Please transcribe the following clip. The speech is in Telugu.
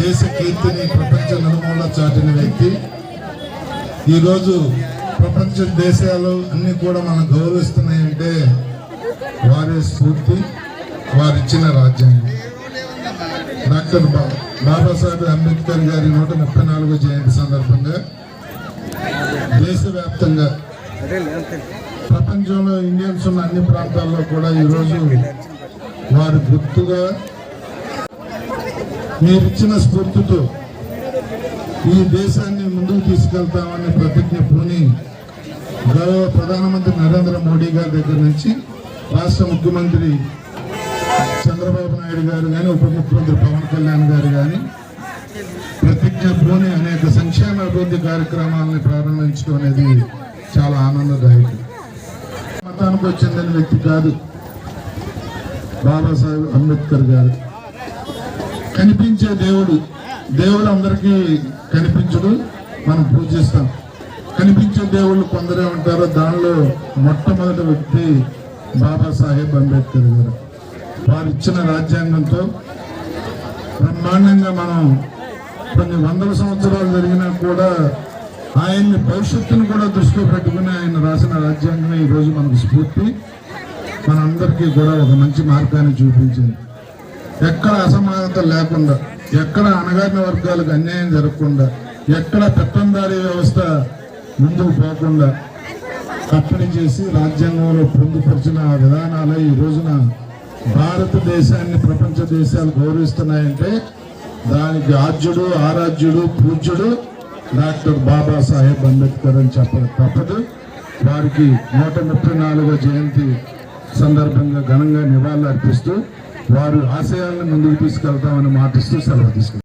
దేశ కీర్తిని ప్రపంచ నలుమూల చాటిన వ్యక్తి. ఈరోజు ప్రపంచ దేశాలు అన్ని కూడా మనం గౌరవిస్తున్నాయంటే వారి స్ఫూర్తి, వారిచ్చిన రాజ్యాంగం. డాక్టర్ బాబాసాహెబ్ అంబేద్కర్ గారి 134వ జయంతి సందర్భంగా దేశవ్యాప్తంగా ప్రపంచంలో ఇండియన్స్ ఉన్న అన్ని ప్రాంతాల్లో కూడా ఈరోజు వారి గుర్తుగా మీరిచ్చిన స్ఫూర్తితో ఈ దేశాన్ని ముందుకు తీసుకెళ్తామని ప్రతిజ్ఞ పూని గౌరవ ప్రధానమంత్రి నరేంద్ర మోడీ గారి దగ్గర నుంచి రాష్ట్ర ముఖ్యమంత్రి చంద్రబాబు నాయుడు గారు కానీ, ఉప ముఖ్యమంత్రి పవన్ కళ్యాణ్ గారు కానీ ప్రతిజ్ఞ పూని అనేక సంక్షేమ అభివృద్ధి కార్యక్రమాలను ప్రారంభించడం అనేది చాలా ఆనందదాయకం. మతానికి చెందిన వ్యక్తి కాదు బాబాసాహెబ్ అంబేద్కర్ గారు. కనిపించే దేవుడు అందరికీ కనిపించడు, మనం పూజిస్తాం. కనిపించే దేవుళ్ళు కొందరే ఉంటారో దానిలో మొట్టమొదటి వ్యక్తి బాబాసాహెబ్ అంబేద్కర్ గారు. వారు ఇచ్చిన రాజ్యాంగంతో బ్రహ్మాండంగా మనం కొన్ని వందల సంవత్సరాలు జరిగినా కూడా ఆయన్ని భవిష్యత్తును కూడా దృష్టిలో పెట్టుకుని ఆయన రాసిన రాజ్యాంగమే ఈరోజు మనకు స్ఫూర్తి, మనందరికీ కూడా ఒక మంచి మార్గాన్ని చూపించింది. ఎక్కడ అసమానత లేకుండా, ఎక్కడ అణగారిన వర్గాలకు అన్యాయం జరగకుండా, ఎక్కడ పెత్తందారీ వ్యవస్థ ముందుకు పోకుండా కట్టడి చేసి రాజ్యాంగంలో పొందుపరిచిన విధానాలే ఈ రోజున భారతదేశాన్ని ప్రపంచ దేశాలు గౌరవిస్తున్నాయంటే దానికి ఆద్యుడు, ఆరాధ్యుడు, పూజ్యుడు డాక్టర్ బాబాసాహెబ్ అంబేద్కర్ అని చెప్పడం తప్పదు. వారికి 134వ జయంతి సందర్భంగా ఘనంగా నివాళులు అర్పిస్తూ వారు ఆశయాలను ముందుకు తీసుకెళ్తామని మాటిస్తూ సెలవు తీసుకుంటారు.